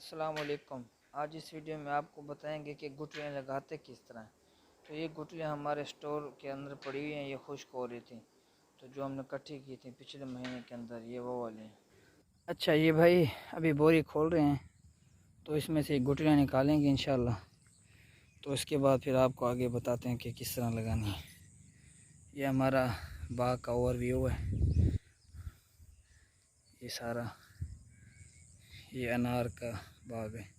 अस्सलाम वालेकुम। आज इस वीडियो में आपको बताएंगे कि गुठलियाँ लगाते किस तरह हैं। तो ये गुठलियाँ हमारे स्टोर के अंदर पड़ी हुई हैं, ये खुश्क हो रही थी, तो जो हमने इकट्ठी की थी पिछले महीने के अंदर, ये वो वाली हैं। अच्छा, ये भाई अभी बोरी खोल रहे हैं, तो इसमें से गुठलियाँ निकालेंगे इंशाल्लाह। तो इसके बाद फिर आपको आगे बताते हैं कि किस तरह लगानी है। ये हमारा बाग का ओवरव्यू है। ये सारा ये अनार का बाग है।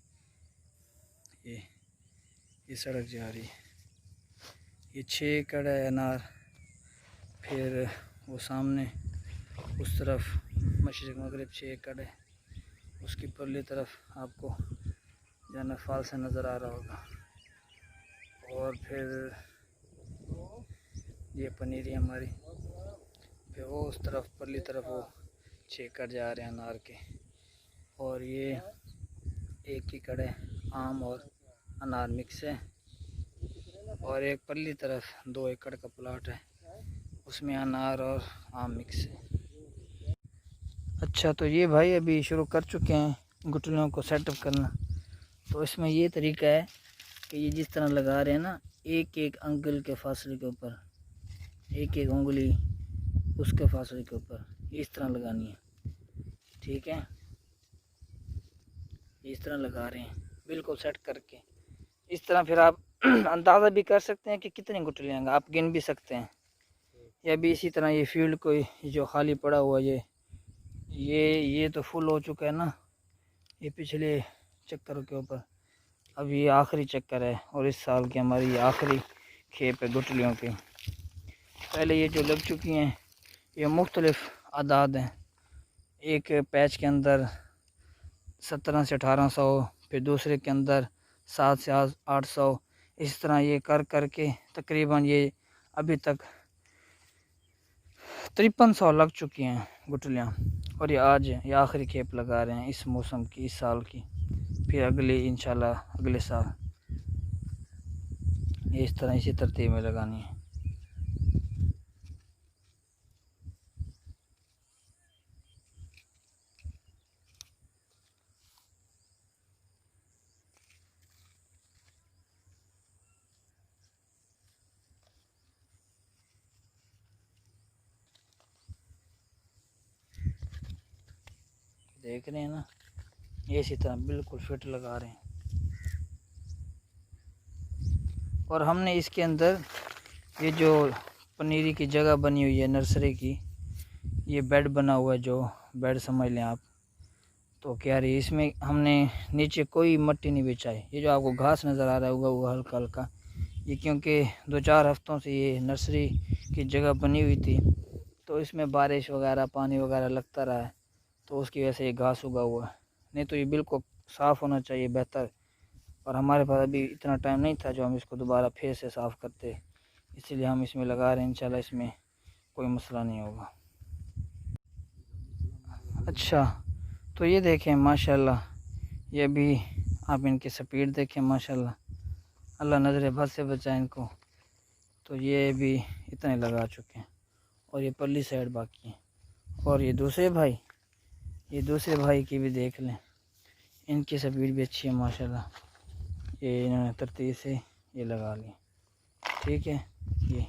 ये सड़क जा रही है। ये 6 एकड़ है अनार। फिर वो सामने उस तरफ मशरिक़ मगरिब 6 एकड़ है। उसकी परली तरफ आपको जाना फाल से नज़र आ रहा होगा। और फिर ये पनीरी हमारी, फिर वो उस तरफ परली तरफ वो 6 एकड़ जा रहे हैं अनार के। और ये 1 एकड़ है आम और अनार मिक्स है। और एक परली तरफ 2 एकड़ का प्लाट है, उसमें अनार और आम मिक्स है। अच्छा, तो ये भाई अभी शुरू कर चुके हैं गुठलियों को सेटअप करना। तो इसमें ये तरीका है कि ये जिस तरह लगा रहे हैं ना, एक एक अंगुल के फासले के ऊपर, एक एक उंगली उसके फासले के ऊपर इस तरह लगानी है। ठीक है, इस तरह लगा रहे हैं बिल्कुल सेट करके। इस तरह फिर आप अंदाज़ा भी कर सकते हैं कि कितनी गुठलियाँ, आप गिन भी सकते हैं। या भी इसी तरह ये फील्ड को जो खाली पड़ा हुआ ये तो फुल हो चुका है ना, ये पिछले चक्कर के ऊपर। अब ये आखिरी चक्कर है और इस साल की हमारी ये आखिरी खेप है गुठलियों की। पहले ये जो लग चुकी हैं ये मुख्तलिफ आदाद हैं। एक पैच के अंदर 1700 से 1800, फिर दूसरे के अंदर 700 से 800। इस तरह ये कर कर के तकरीबन ये अभी तक 5300 लग चुकी हैं गुठलियाँ। और ये आज ये आखिरी खेप लगा रहे हैं इस मौसम की, इस साल की। फिर अगले इंशाल्लाह अगले साल ये इस तरह इसी तरतीब में लगानी है। देख रहे हैं ना, ये इसी तरह बिल्कुल फिट लगा रहे हैं। और हमने इसके अंदर ये जो पनीरी की जगह बनी हुई है नर्सरी की, ये बेड बना हुआ है, जो बेड समझ लें आप। तो क्या रही, इसमें हमने नीचे कोई मिट्टी नहीं बिछाई। ये जो आपको घास नज़र आ रहा होगा वो हल्का हल्का, ये क्योंकि 2-4 हफ्तों से ये नर्सरी की जगह बनी हुई थी, तो इसमें बारिश वगैरह पानी वगैरह लगता रहा है, तो उसकी वजह से ये घास उगा हुआ है। नहीं तो ये बिल्कुल साफ़ होना चाहिए, बेहतर। और हमारे पास अभी इतना टाइम नहीं था जो हम इसको दोबारा फिर से साफ़ करते, इसीलिए हम इसमें लगा रहे हैं। इंशाल्लाह इसमें कोई मसला नहीं होगा। अच्छा, तो ये देखें माशाल्लाह, ये भी आप इनकी स्पीड देखें माशाल्लाह, अल्लाह नज़र बद से बचाए इनको। तो ये भी इतने लगा चुके हैं और ये परली साइड बाकी है। और ये दूसरे भाई की भी देख लें, इनकी स्पीड भी अच्छी है माशाल्लाह। ये इन्होंने तरतीब से ये लगा ली। ठीक है, ये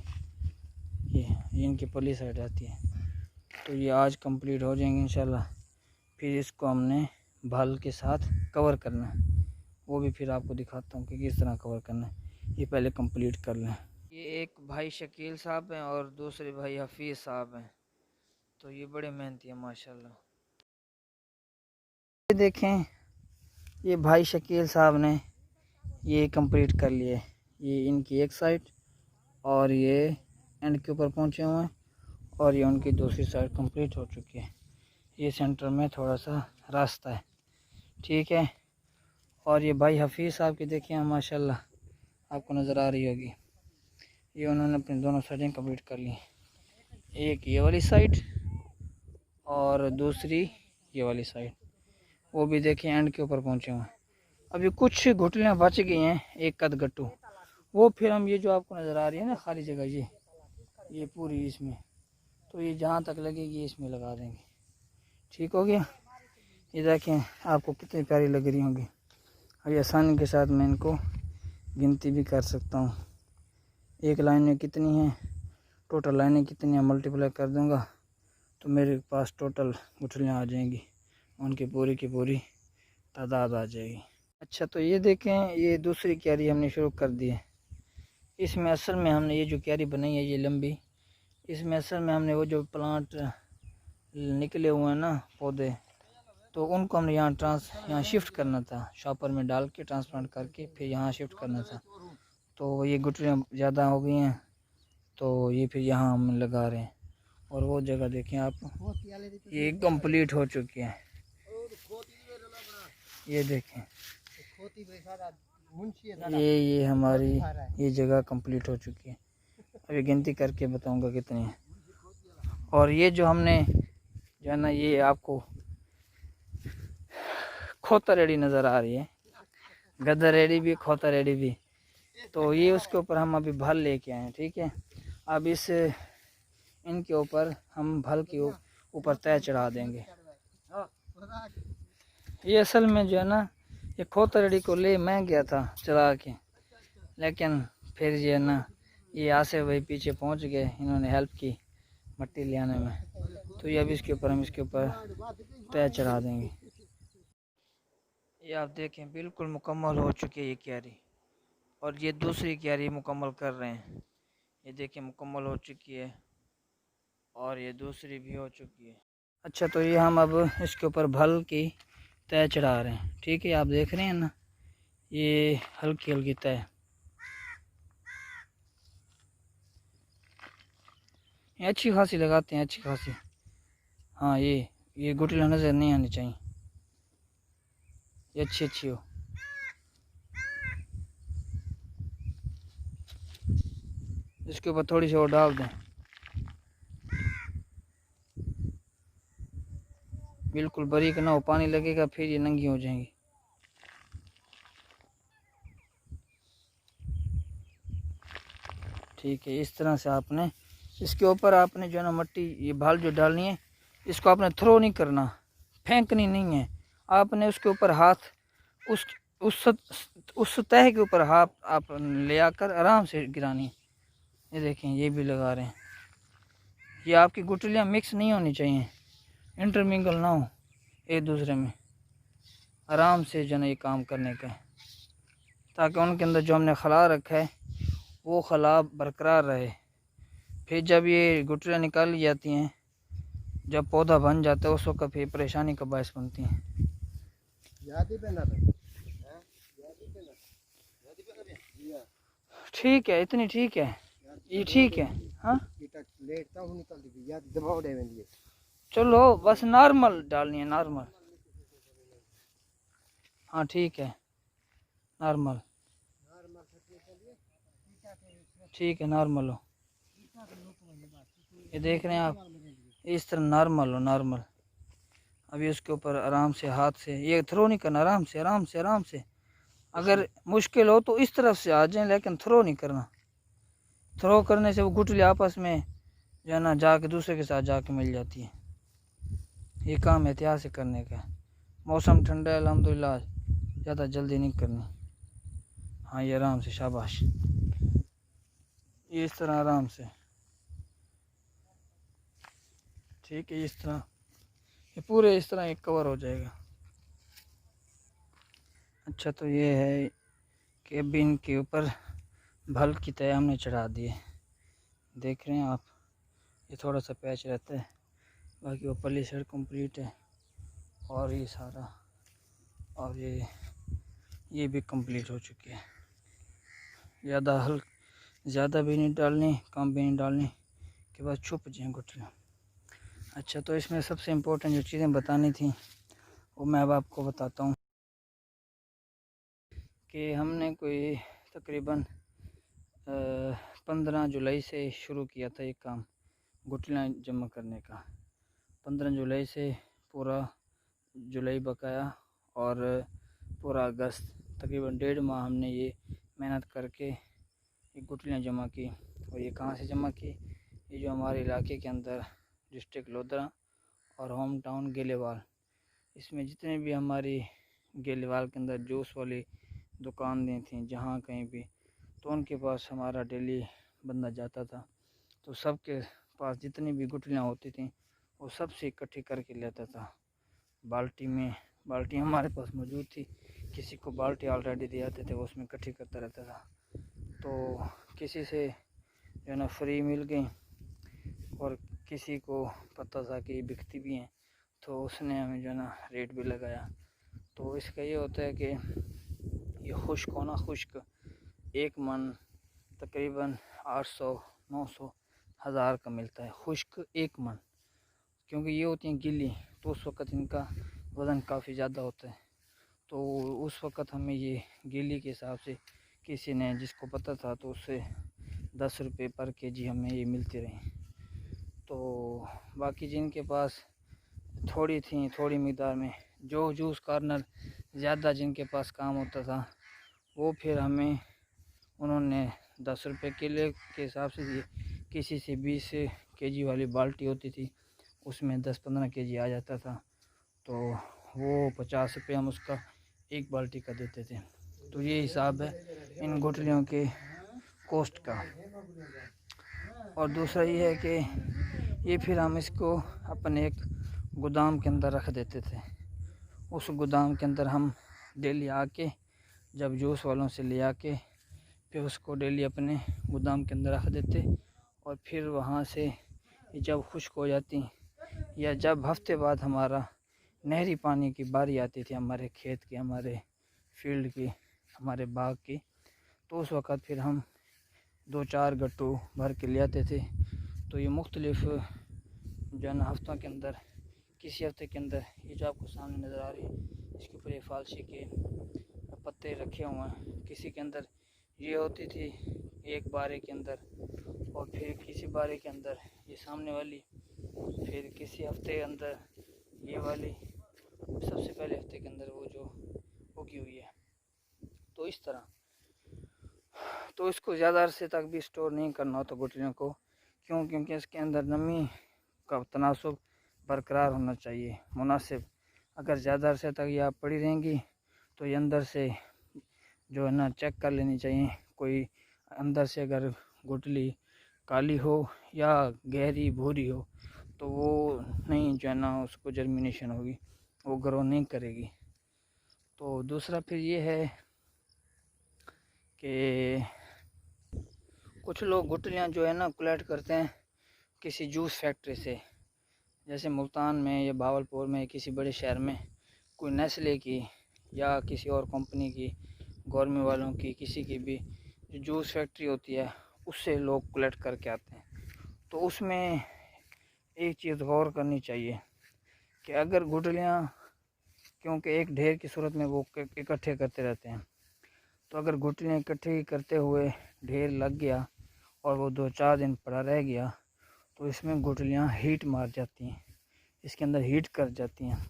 इनकी परली साइड आती है। तो ये आज कंप्लीट हो जाएंगे इंशाल्लाह। फिर इसको हमने भल के साथ कवर करना है, वो भी फिर आपको दिखाता हूँ कि किस तरह कवर करना है। ये पहले कंप्लीट कर लें। ये एक भाई शकील साहब हैं और दूसरे भाई हफीज़ साहब हैं, तो ये बड़े मेहनती हैं माशाल्लाह। ये देखें, ये भाई शकील साहब ने ये कंप्लीट कर लिए। ये इनकी एक साइड और ये एंड के ऊपर पहुँचे हुए हैं, और ये उनकी दूसरी साइड कंप्लीट हो चुकी है। ये सेंटर में थोड़ा सा रास्ता है। ठीक है, और ये भाई हफीज़ साहब की देखिए माशाल्लाह, आपको नज़र आ रही होगी। ये उन्होंने अपनी दोनों साइडें कंप्लीट कर ली, एक ये वाली साइड और दूसरी ये वाली साइड। वो भी देखिए एंड के ऊपर पहुँचे हुए हैं। अभी कुछ घुटलियाँ बच गई हैं, एक कद गट्टू, वो फिर हम ये जो आपको नज़र आ रही है ना खाली जगह, ये पूरी इसमें, तो ये जहाँ तक लगेगी इसमें लगा देंगे। ठीक हो गया। ये देखें आपको कितनी प्यारी लग रही होंगी। अभी आसानी के साथ मैं इनको गिनती भी कर सकता हूँ। एक लाइन में कितनी है, टोटल लाइनें कितनी हैं, मल्टीप्लाई कर दूँगा तो मेरे पास टोटल गुठलियाँ आ जाएंगी, उनकी पूरी की पूरी तादाद आ जाएगी। अच्छा, तो ये देखें, ये दूसरी क्यारी हमने शुरू कर दी है। इसमें असल में हमने ये जो क्यारी बनाई है ये लंबी, इसमें असल में हमने वो जो प्लांट निकले हुए हैं ना पौधे, तो उनको हमने यहाँ शिफ्ट करना था, शॉपर में डाल के ट्रांसप्लांट करके फिर यहाँ शिफ्ट करना था। तो ये गुठलियाँ ज़्यादा हो गई हैं तो ये फिर यहाँ हम लगा रहे हैं। और वो जगह देखें आप, ये कंप्लीट हो चुकी है। ये देखें, ये हमारी ये जगह कंप्लीट हो चुकी है। अभी गिनती करके बताऊंगा कितनी है। और ये जो हमने जो है ना, ये आपको खोता रेडी नज़र आ रही है, गदर रेडी भी, खोता रेडी भी। तो ये उसके ऊपर हम अभी भल लेके आए हैं, ठीक है। अब इनके ऊपर हम भल के ऊपर तय चढ़ा देंगे। ये असल में जो है ना, ये खोता रेडी को ले मैं गया था चला के, लेकिन फिर ये है ना, ये आसे भाई पीछे पहुंच गए, इन्होंने हेल्प की मट्टी ले आने में। तो ये अभी हम इसके ऊपर तय चढ़ा देंगे। ये आप देखें बिल्कुल मुकम्मल हो चुकी है ये क्यारी, और ये दूसरी क्यारी मुकम्मल कर रहे हैं। ये देखिए मुकम्मल हो चुकी है और ये दूसरी भी हो चुकी है। अच्छा, तो ये हम अब इसके ऊपर भल की तय चढ़ा रहे हैं, ठीक है। आप देख रहे हैं ना, ये हल्की हल्की तय, ये अच्छी खासी लगाते हैं, अच्छी खासी। हाँ, ये गुठलियाँ नज़र नहीं आनी चाहिए, ये अच्छी हो। इसके ऊपर थोड़ी सी और डाल दें, बिल्कुल बारीक ना हो, पानी लगेगा फिर ये नंगी हो जाएंगी। ठीक है, इस तरह से आपने इसके ऊपर आपने जो है ना मट्टी, ये भाल जो डालनी है, इसको आपने थ्रो नहीं करना, फेंकनी नहीं है। आपने उसके ऊपर हाथ उस तह के ऊपर हाथ आप ले आकर आराम से गिरानी है। ये देखें, ये भी लगा रहे हैं। ये आपकी गुठलियाँ मिक्स नहीं होनी चाहिए, इंटरमिंगल ना हो एक दूसरे में। आराम से जो है ये काम करने का है, ताकि उनके अंदर जो हमने खला रखा है वो खला बरकरार रहे। फिर जब ये गुठलियाँ निकाली जाती हैं, जब पौधा बन जाता है, उस वक्त फिर परेशानी का बायस बनती हैं। ठीक है, इतनी ठीक है, ये ठीक है। हाँ, चलो बस नॉर्मल डालनी है, नॉर्मल। हाँ ठीक है, नॉर्मल ठीक है, नॉर्मल हो। ये देख रहे हैं आप, इस तरह नॉर्मल हो, नॉर्मल। अभी उसके ऊपर आराम से हाथ से, ये थ्रो नहीं करना, आराम से आराम से आराम से। अगर मुश्किल हो तो इस तरफ से आ जाएं, लेकिन थ्रो नहीं करना। थ्रो करने से वो गुठली आपस में जो है ना जाके दूसरे के साथ जाके मिल जाती है। ये काम एहतियात से करने का है। मौसम ठंडा है अल्हम्दुलिल्लाह, ज़्यादा जल्दी नहीं करनी। हाँ, ये आराम से, शाबाश, ये इस तरह आराम से, ठीक है। इस तरह ये पूरे इस तरह एक कवर हो जाएगा। अच्छा, तो ये है कि बिन के ऊपर भल की तय हमने चढ़ा दी है, देख रहे हैं आप। ये थोड़ा सा पैच रहता है, बाकी वो पल्ली साइड कंप्लीट है। और ये सारा, और ये भी कंप्लीट हो चुकी है। ज़्यादा भी नहीं डालनी, कम भी नहीं डालनी, के बाद छुप जाए गुठलियाँ। अच्छा, तो इसमें सबसे इम्पोर्टेंट जो चीज़ें बतानी थी वो मैं अब आपको बताता हूँ कि हमने कोई तकरीबन 15 जुलाई से शुरू किया था ये काम, गुठलियाँ जमा करने का। 15 जुलाई से पूरा जुलाई बकाया और पूरा अगस्त, तकरीबन 1.5 माह हमने ये मेहनत करके ये गुठलियाँ जमा की। और ये कहाँ से जमा की? ये जो हमारे इलाके के अंदर डिस्ट्रिक्ट लोधरा और होम टाउन गेलेवाल, इसमें जितने भी हमारी गेलीवाल के अंदर जूस वाली दुकानें थी जहाँ कहीं भी, तो उनके पास हमारा डेली बंदा जाता था। तो सबके पास जितनी भी गुठलियाँ होती थी वो सबसे इकट्ठी करके लेता था बाल्टी में। बाल्टी हमारे पास मौजूद थी, किसी को बाल्टी ऑलरेडी दे आते थे, वो उसमें इकट्ठी करता रहता था। तो किसी से जो है ना फ्री मिल गई, और किसी को पता था कि बिकती भी हैं, तो उसने हमें जो है ना रेट भी लगाया। तो इसका ये होता है कि ये खुश्क होना, खुश्क एक मन तकरीबन 800 900 1000 का मिलता है, खुश्क एक मन। क्योंकि ये होती हैं गीली, तो उस वक़्त इनका वज़न काफ़ी ज़्यादा होता है। तो उस वक़्त हमें ये गीली के हिसाब से किसी ने जिसको पता था तो उससे 10 रुपये पर केजी हमें ये मिलती रही। तो बाकी जिनके पास थोड़ी थी, थोड़ी मिक़दार में, जो जूस कॉर्नर ज़्यादा जिनके पास काम होता था, वो फिर हमें उन्होंने 10 रुपये किलो के हिसाब से दिए। किसी से 20 केजी वाली बाल्टी होती थी, उसमें 10-15 केजी आ जाता था, तो वो 50 रुपये हम उसका एक बाल्टी का देते थे। तो ये हिसाब है इन गुठलियों के कॉस्ट का। और दूसरा ये है कि ये फिर हम इसको अपने एक गोदाम के अंदर रख देते थे। उस गोदाम के अंदर हम डेली आके, जब जूस वालों से ले आके फिर उसको डेली अपने गोदाम के अंदर रख देते, और फिर वहाँ से जब खुश्क हो जाती, या जब हफ्ते बाद हमारा नहरी पानी की बारी आती थी, हमारे खेत की, हमारे फील्ड की, हमारे बाग की, तो उस वक़्त फिर हम 2-4 गट्टू भर के ले आते थे। तो ये मुख्तलिफ़ जो है ना हफ्तों के अंदर, किसी हफ्ते के अंदर, ये जो आपको सामने नज़र आ रही है, इसके ऊपर ये फालसी के पत्ते रखे हुए हैं। किसी के अंदर ये होती थी एक बारे के अंदर, और फिर किसी बारे के अंदर ये सामने वाली, फिर किसी हफ्ते के अंदर ये वाली, सबसे पहले हफ्ते के अंदर वो जो उगी हुई है। तो इस तरह, तो इसको ज़्यादा अरसे तक भी स्टोर नहीं करना होता गुठलियों को। क्यों? क्योंकि इसके अंदर नमी का तनासुब बरकरार होना चाहिए, मुनासिब। अगर ज़्यादा अरसे तक ये आप पड़ी रहेंगी तो ये अंदर से जो है ना चेक कर लेनी चाहिए। कोई अंदर से अगर गुठली काली हो या गहरी भूरी हो तो वो नहीं जो है ना उसको जर्मिनेशन होगी, वो ग्रो नहीं करेगी। तो दूसरा फिर ये है कि कुछ लोग गुठलियाँ जो है ना कलेक्ट करते हैं किसी जूस फैक्ट्री से, जैसे मुल्तान में या भावलपुर में, किसी बड़े शहर में कोई नेस्ले की या किसी और कंपनी की, गवर्नमेंट वालों की, किसी की भी जो जूस फैक्ट्री होती है, उससे लोग कलेक्ट करके आते हैं। तो उसमें एक चीज़ गौर करनी चाहिए कि अगर गुठलियाँ, क्योंकि एक ढेर की सूरत में वो इकट्ठे करते रहते हैं, तो अगर गुठलियाँ इकट्ठी करते हुए ढेर लग गया और वो 2-4 दिन पड़ा रह गया, तो इसमें गुठलियाँ हीट मार जाती हैं, इसके अंदर हीट कर जाती हैं,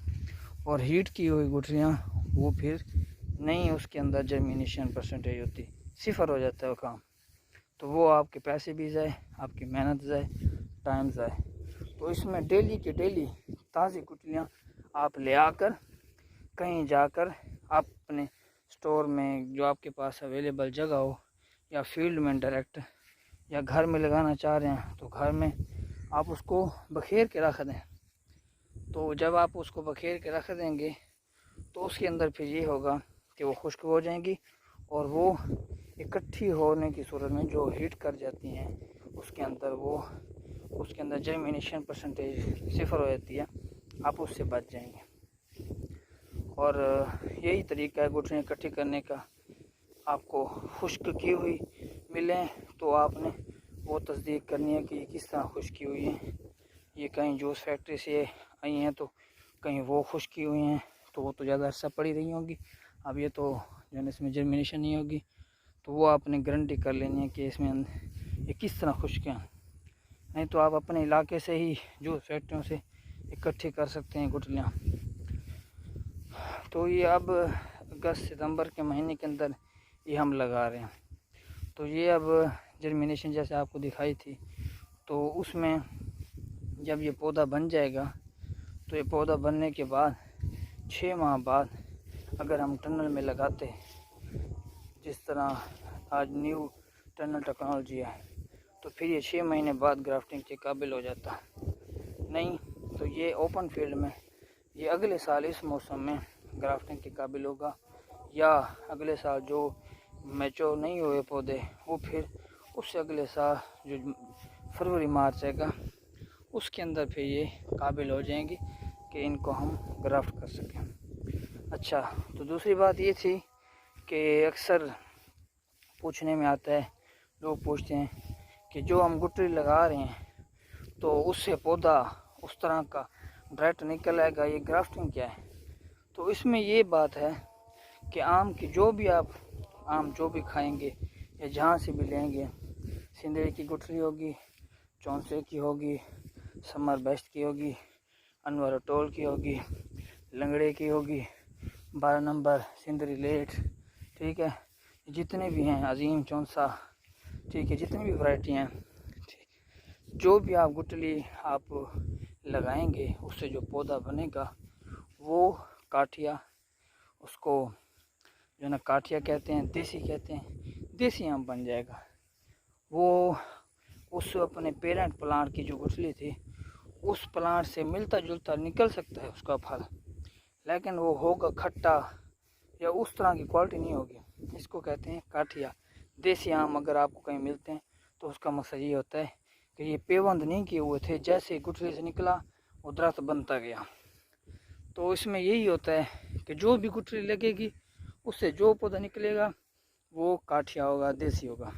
और हीट की हुई गुठलियाँ वो फिर नहीं, उसके अंदर जर्मिनेशन परसेंटेज होती, सिफर हो जाता है वो काम। तो वो आपके पैसे भी जाए, आपकी मेहनत जाए, टाइम जाए। तो इसमें डेली के डेली ताज़ी गुठलियाँ आप ले आकर कहीं जाकर आप अपने स्टोर में, जो आपके पास अवेलेबल जगह हो, या फील्ड में डायरेक्ट, या घर में लगाना चाह रहे हैं तो घर में आप उसको बखेर के रख दें। तो जब आप उसको बखेर के रख देंगे तो उसके अंदर फिर ये होगा कि वो खुश्क हो जाएंगी, और वो इकट्ठी होने की सूरत में जो हीट कर जाती हैं उसके अंदर, वो उसके अंदर जर्मिनेशन परसेंटेज सिफर हो जाती है, आप उससे बच जाएंगे। और यही तरीका है गुठलियाँ इकट्ठी करने का। आपको खुश्क की हुई मिलें तो आपने वो तस्दीक करनी है कि किस तरह खुश्की हुई है। ये कहीं जूस फैक्ट्री से आई हैं, तो कहीं वो खुश्की हुई हैं, तो वो तो ज़्यादा अर्सा पड़ी रही होंगी। अब ये तो जो है इसमें जर्मिनेशन नहीं होगी, तो वो आपने गारंटी कर लेनी है कि इसमें ये किस तरह खुश्क हैं। नहीं तो आप अपने इलाके से ही जूस फैक्ट्रियों से इकट्ठी कर सकते हैं गुठलियाँ। तो ये अब अगस्त सितंबर के महीने के अंदर ये हम लगा रहे हैं। तो ये अब जर्मिनेशन जैसे आपको दिखाई थी, तो उसमें जब ये पौधा बन जाएगा, तो ये पौधा बनने के बाद 6 माह बाद अगर हम टनल में लगाते, जिस तरह आज न्यू टनल टेक्नोलॉजी है, तो फिर ये 6 महीने बाद ग्राफ्टिंग के काबिल हो जाता। नहीं तो ये ओपन फील्ड में ये अगले साल इस मौसम में ग्राफ्टिंग के काबिल होगा, या अगले साल जो मैच्योर नहीं हुए पौधे वो फिर उससे अगले साल जो फरवरी मार्च आएगा उसके अंदर फिर ये काबिल हो जाएंगी कि इनको हम ग्राफ्ट कर सकें। अच्छा, तो दूसरी बात ये थी कि अक्सर पूछने में आता है, लोग पूछते हैं कि जो हम गुठली लगा रहे हैं तो उससे पौधा उस तरह का डायरेक्ट निकल आएगा, ये ग्राफ्टिंग क्या है? तो इसमें ये बात है कि आम की जो भी आप आम जो भी खाएंगे या जहाँ से भी लेंगे, सिंदरी की गुठली होगी, चौंसे की होगी, समर बेस्ट की होगी, अनवर टोल की होगी, लंगड़े की होगी, 12 नंबर सिंदरी लेट, ठीक है, जितने भी हैं अजीम चौंसा, ठीक है, जितनी भी वैरायटी हैं, जो भी आप गुठली आप लगाएंगे उससे जो पौधा बनेगा वो काठिया, उसको जो ना काठिया कहते हैं, देसी कहते हैं, देसी आम बन जाएगा। वो उस अपने पेरेंट प्लांट की जो गुठली थी उस प्लांट से मिलता जुलता निकल सकता है उसका फल, लेकिन वो होगा खट्टा या उस तरह की क्वालिटी नहीं होगी। इसको कहते हैं काठिया। देसी आम अगर आपको कहीं मिलते हैं तो उसका मकसद ये होता है कि ये पेवंद नहीं किए हुए थे, जैसे गुठली से निकला वो दरख्त बनता गया। तो इसमें यही होता है कि जो भी गुठली लगेगी उससे जो पौधा निकलेगा वो काठिया होगा, देसी होगा।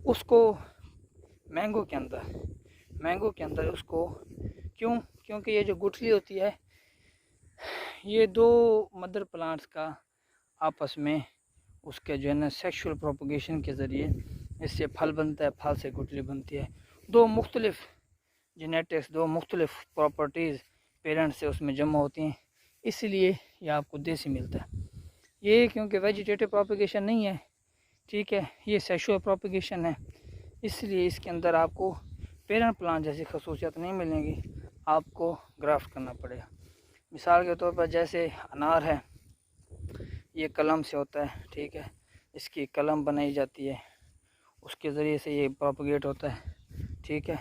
उसको मैंगो के अंदर उसको क्योंकि ये जो गुठली होती है ये दो मदर प्लांट्स का आपस में उसके जो है ना सेक्सुअल प्रोपगेशन के ज़रिए इससे फल बनता है, फल से गुठली बनती है। दो मुख्तलिफ जेनेटिक्स, दो मुख्तलिफ प्रॉपर्टीज़ पेरेंट्स से उसमें जमा होती हैं, इसलिए ये आपको देसी मिलता है। ये क्योंकि वेजिटेटिव प्रोपगेशन नहीं है, ठीक है, ये सेक्सुअल प्रोपगेशन है, इसलिए इसके अंदर आपको पेरेंट प्लांट जैसी खसूसियत नहीं मिलेंगी, आपको ग्राफ्ट करना पड़ेगा। मिसाल के तौर पर जैसे अनार है, ये कलम से होता है, ठीक है, इसकी कलम बनाई जाती है, उसके ज़रिए से ये प्रोपगेट होता है, ठीक है।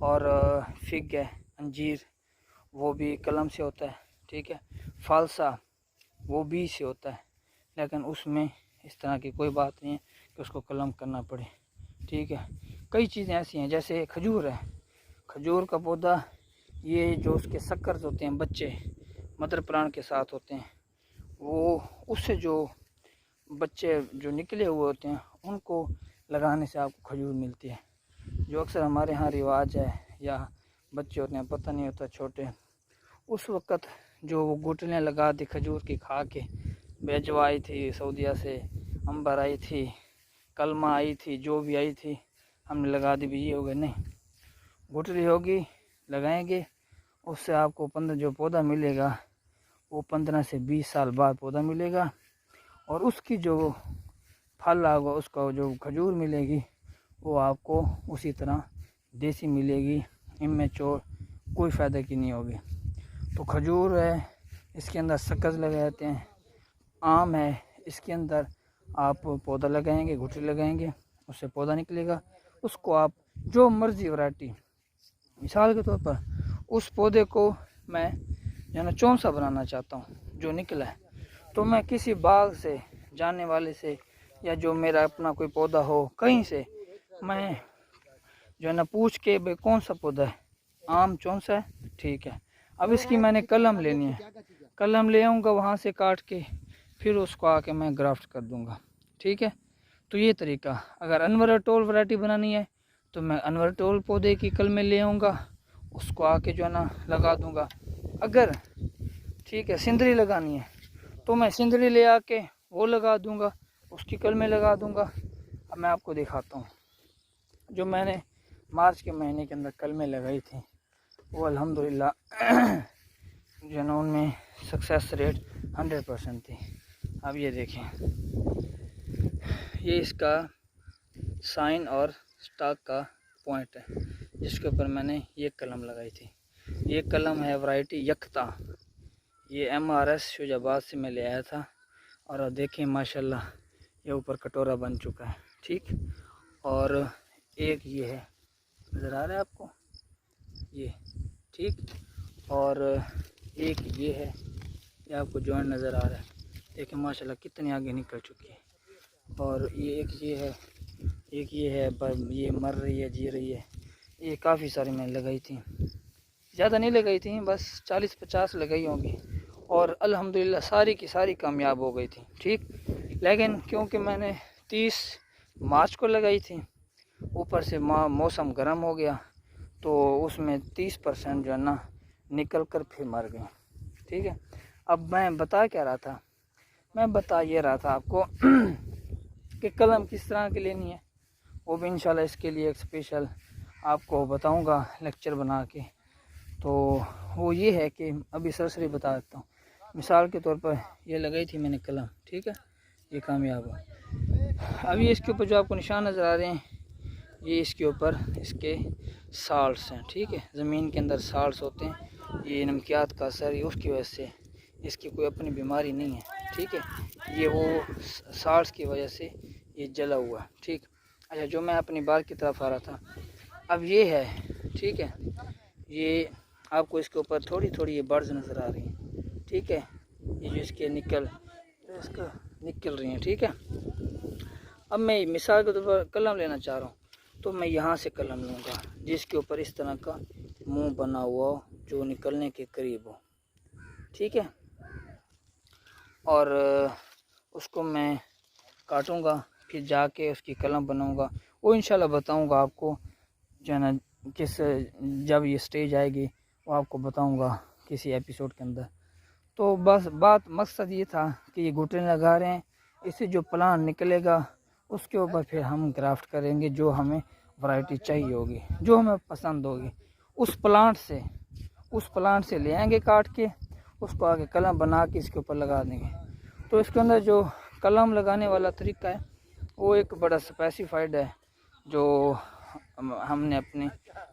और फिग है, अंजीर, वो भी कलम से होता है, ठीक है। फालसा वो बीज से होता है, लेकिन उसमें इस तरह की कोई बात नहीं है कि उसको कलम करना पड़े, ठीक है। कई चीज़ें ऐसी हैं, जैसे खजूर है, खजूर का पौधा, ये जो उसके सक्कर्स होते हैं, बच्चे मदर प्लांट के साथ होते हैं, वो उससे जो बच्चे जो निकले हुए होते हैं उनको लगाने से आपको खजूर मिलती है। जो अक्सर हमारे यहाँ रिवाज है, या बच्चे होते हैं पता नहीं होता छोटे, उस वक़्त जो वो गुठलियाँ लगा दी खजूर की खा के, बेजवा आई थी सऊदीया से, अंबर आई थी, कलमा आई थी, जो भी आई थी हमने लगा दी, भी ये हो गए। नहीं, गुठली होगी, लगाएंगे, उससे आपको 15 जो पौधा मिलेगा वो 15 से 20 साल बाद पौधा मिलेगा, और उसकी जो फल होगा, उसका जो खजूर मिलेगी वो आपको उसी तरह देसी मिलेगी, इमेच्योर कोई फ़ायदा की नहीं होगी। तो खजूर है, इसके अंदर सक्कस लगाते हैं। आम है, इसके अंदर आप पौधा लगाएंगे, गुठली लगाएंगे, उससे पौधा निकलेगा, उसको आप जो मर्ज़ी वैरायटी, मिसाल के तौर पर उस पौधे को मैं जो ना चौंसा बनाना चाहता हूँ जो निकला है, तो मैं किसी बाग से जाने वाले से, या जो मेरा अपना कोई पौधा हो कहीं से, मैं जो है ना पूछ के भाई कौन सा पौधा है, आम चौंसा है, ठीक है, अब इसकी मैंने कलम लेनी है, कलम ले आऊँगा वहाँ से काट के, फिर उसको आके मैं ग्राफ्ट कर दूँगा, ठीक है। तो ये तरीका, अगर अनवर टोल वैरायटी बनानी है तो मैं अनवर टोल पौधे की कलमें ले आऊँगा, उसको आके जो है ना लगा दूँगा। अगर ठीक है सिंदरी लगानी है तो मैं सिंदरी ले आके वो लगा दूँगा, उसकी कलमें लगा दूँगा। अब मैं आपको दिखाता हूँ, जो मैंने मार्च के महीने के अंदर कलमें लगाई थी वो अल्हम्दुलिल्लाह जो है ना उनमें सक्सेस रेट 100% थी। अब ये देखें, ये इसका साइन और स्टॉक का पॉइंट है जिसके ऊपर मैंने ये कलम लगाई थी। ये कलम है वैरायटी यकता, ये MRS शुजाबाद से मैं ले आया था। और अब देखें माशाल्लाह ये ऊपर कटोरा बन चुका है, ठीक। और एक ये है, नज़र आ रहा है आपको ये, ठीक। और एक ये है, ये आपको जॉइंट नज़र आ रहा है। देखें माशाल्लाह कितनी आगे निकल चुकी है। और ये एक ये है पर ये मर रही है, जी रही है। ये काफ़ी सारी मैंने लगाई थी, ज़्यादा नहीं लगाई थी, बस 40-50 लगाई होंगी। और अल्हम्दुलिल्लाह सारी की सारी कामयाब हो गई थी, ठीक। लेकिन क्योंकि मैंने 30 मार्च को लगाई थी, ऊपर से मौसम गर्म हो गया तो उसमें 30% जो है ना निकल कर फिर मर गए, ठीक है। अब मैं बता क्या रहा था, मैं बता ये रहा था आपको कि कलम किस तरह की लेनी है, वो भी इंशाल्लाह इसके लिए एक स्पेशल आपको बताऊंगा लेक्चर बना के। तो वो ये है कि अभी सरसरी बता देता हूँ। मिसाल के तौर पर ये लगाई थी मैंने कलम, ठीक है, ये कामयाब है। अभी इसके ऊपर जो आपको निशान नज़र आ रहे हैं, ये इसके ऊपर इसके साल्ट्स हैं, ठीक है। ज़मीन के अंदर साल्ट्स होते हैं, ये नमकियात का असर है, उसकी वजह से इसकी कोई अपनी बीमारी नहीं है, ठीक है। ये वो साल्ट्स की वजह से ये जला हुआ है, ठीक। अच्छा, जो मैं अपनी बात की तरफ आ रहा था, अब ये है, ठीक है। ये आपको इसके ऊपर थोड़ी थोड़ी ये बर्ड्स नज़र आ रही हैं, ठीक है। ये जो इसके निकल रही हैं, ठीक है। अब मैं मिसाल के तौर पर कलम लेना चाह रहा हूँ, तो मैं यहाँ से कलम लूँगा जिसके ऊपर इस तरह का मुंह बना हुआ हो जो निकलने के करीब हो, ठीक है। और उसको मैं काटूँगा, फिर जाके उसकी कलम बनाऊँगा। वो इंशाल्लाह बताऊँगा आपको जो है ना, किस जब ये स्टेज आएगी वो आपको बताऊँगा किसी एपिसोड के अंदर। तो बस बात मकसद ये था कि ये घुटने लगा रहे हैं, इससे जो प्लांट निकलेगा उसके ऊपर फिर हम ग्राफ्ट करेंगे, जो हमें वैरायटी चाहिए होगी, जो हमें पसंद होगी, उस प्लांट से ले आएंगे काट के, उसको आगे कलम बना के इसके ऊपर लगा देंगे। तो इसके अंदर जो कलम लगाने वाला तरीका है वो एक बड़ा स्पेसिफाइड है, जो हमने अपनी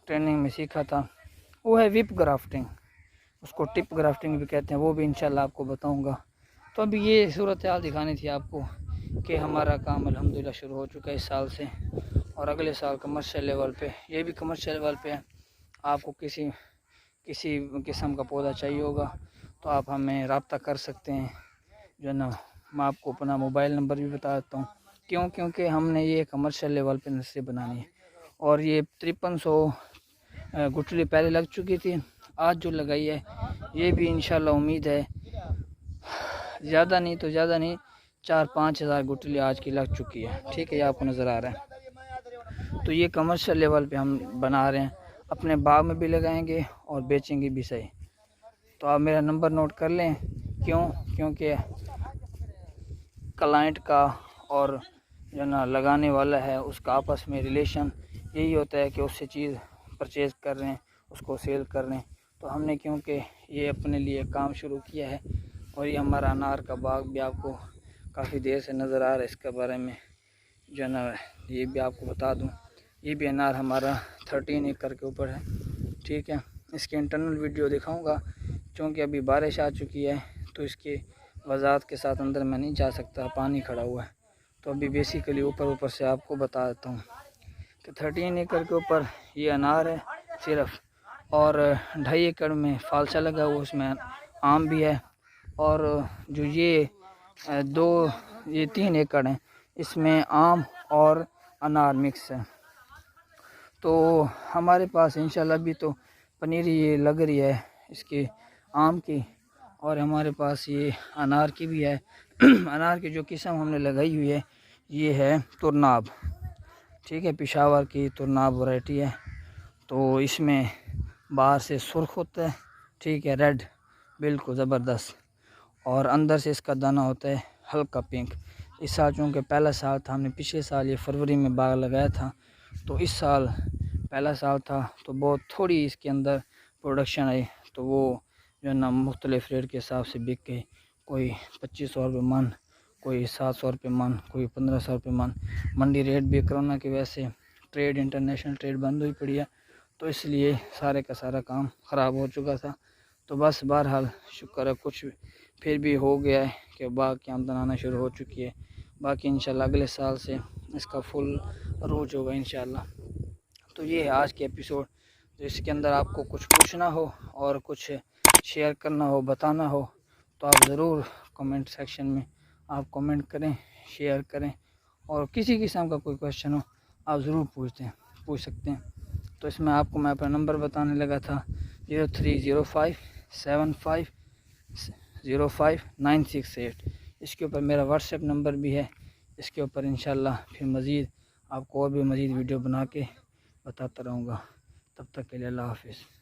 ट्रेनिंग में सीखा था, वो है विप ग्राफ्टिंग, उसको टिप ग्राफ्टिंग भी कहते हैं, वो भी इंशाल्लाह आपको बताऊंगा। तो अभी ये सूरत हाल दिखानी थी आपको कि हमारा काम अल्हम्दुलिल्लाह शुरू हो चुका है इस साल से, और अगले साल कमर्शियल लेवल पे, ये भी कमर्शियल लेवल पे है। आपको किसी किस्म का पौधा चाहिए होगा तो आप हमें रब्ता कर सकते हैं, जो है ना। मैं आपको अपना मोबाइल नंबर भी बता देता हूँ, क्योंकि हमने ये कमर्शियल लेवल पे नर्सरी बनानी है। और ये 5300 गुठली पहले लग चुकी थी, आज जो लगाई है ये भी इंशाल्लाह उम्मीद है ज़्यादा नहीं 4-5 हज़ार गुठली आज की लग चुकी है, ठीक है। ये आपको नज़र आ रहा है। तो ये कमर्शियल लेवल पे हम बना रहे हैं, अपने बाग में भी लगाएंगे और बेचेंगे भी सही। तो आप मेरा नंबर नोट कर लें, क्योंकि क्लाइंट का और जो ना लगाने वाला है उसका आपस में रिलेशन यही होता है कि उससे चीज़ परचेज़ कर रहे हैं, उसको सेल कर रहे हैं। तो हमने क्योंकि ये अपने लिए काम शुरू किया है, और ये हमारा अनार का बाग भी आपको काफ़ी देर से नज़र आ रहा है, इसके बारे में जो है ना ये भी आपको बता दूं, ये भी अनार हमारा 13 एकड़ के ऊपर है, ठीक है। इसकी इंटरनल वीडियो दिखाऊंगा, क्योंकि अभी बारिश आ चुकी है तो इसकी वजाहत के साथ अंदर मैं नहीं जा सकता, पानी खड़ा हुआ है। तो अभी बेसिकली ऊपर से आपको बता देता हूँ कि 13 एकड़ के ऊपर ये अनार है सिर्फ, और 2.5 एकड़ में फालसा लगा हुआ, उसमें आम भी है। और जो ये 3 एकड़ हैं, इसमें आम और अनार मिक्स है। तो हमारे पास इंशाल्लाह भी तो पनीरी ये लग रही है इसकी आम की, और हमारे पास ये अनार की भी है। अनार की जो किस्म हमने लगाई हुई है ये है तुरनाब, ठीक है, पेशावर की तुरनाब वैरायटी है। तो इसमें बाहर से सुर्ख होता है, ठीक है, रेड बिल्कुल ज़बरदस्त, और अंदर से इसका दाना होता है हल्का पिंक। इस साल चूँकि पहला साल था, हमने पिछले साल ये फरवरी में बाग लगाया था, तो इस साल पहला साल था तो बहुत थोड़ी इसके अंदर प्रोडक्शन आई। तो वो जो है ना मुख्तलिफ रेट के हिसाब से बिक गई, कोई 2500 रुपये मन, कोई 700 रुपये मन, कोई 1500 रुपये मन। मंडी रेट भी कोरोना की वजह से ट्रेड, इंटरनेशनल ट्रेड बंद हुई पड़ी है, तो इसलिए सारे का सारा काम ख़राब हो चुका था। तो बस बहरहाल शुक्र है कुछ फिर भी हो गया है कि बाग की आमदन आना शुरू हो चुकी है। बाकी इंशाल्लाह अगले साल से इसका फुल रोज होगा इंशाल्लाह। तो ये है आज के एपिसोड। तो इसके अंदर आपको कुछ पूछना हो और कुछ शेयर करना हो, बताना हो, तो आप ज़रूर कमेंट सेक्शन में आप कमेंट करें, शेयर करें, और किसी किस्म का कोई क्वेश्चन हो आप ज़रूर पूछ सकते हैं। तो इसमें आपको मैं अपना नंबर बताने लगा था 0305750596 इसके ऊपर मेरा व्हाट्सएप नंबर भी है। इसके ऊपर इंशाल्लाह फिर मज़ीद आपको और भी मज़ीद वीडियो बना के बताता रहूँगा। तब तक के लिए अल्लाह हाफ़िज़।